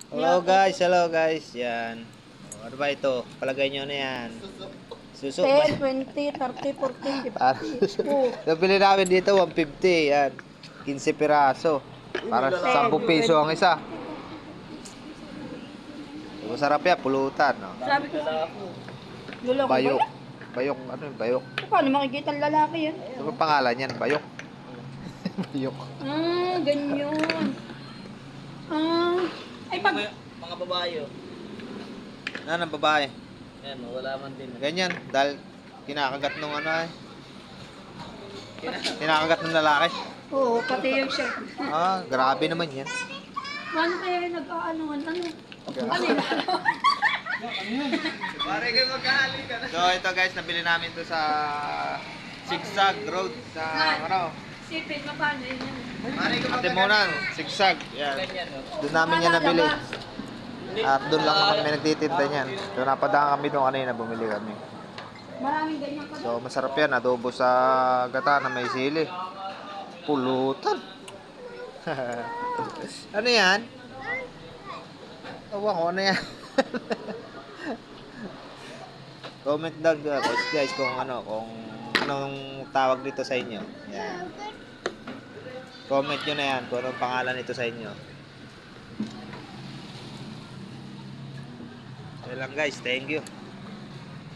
Hello guys, yan. Ano ba ito? Palagay nyo na yan. Suso ba? 10, 20, 30, 40, Para 50. Oh, nabili namin dito 150, yan. 15 piraso. Para 10 10, piso 20. ang isa. Masarap yan, pulutan. No? Sabi ko, luloko ba Bayok. yan? Bayok, ano yung bayok? Paano makikita ang lalaki yan? Ano ba pangalan yan? Bayok. Bayok. Ganyan. Ay, pag... Mga babae, oh. Ano ang babae? Yan, wala man din. Ganyan, dahil kinakagat nung ano eh. Kinakagat ng lalaki. Oo, pati yung siya. Grabe naman yan. Paano kaya yung nag-aanoan? Ano yun? Pare kayo magkahali ka na. So ito guys, nabili namin to sa Zigzag Road sa ano, Sipin, paano yun? Pare kayo Atimunan, Zigzag. Yan. Ganyan, oh. Doon namin yan nabili. At doon lang kami nagtitinda niyan. So napadaan kami doon kanina, bumili kami. Maraming ganyan pa. So masarap yan, adobo sa gata na may sili. Pulutan. Ano yan? Tawa ko, ano yan? Comment down guys kung anong tawag dito sa inyo. Yan. Comment nyo na yan kung anong pangalan nito sa inyo. Okay lang guys, thank you.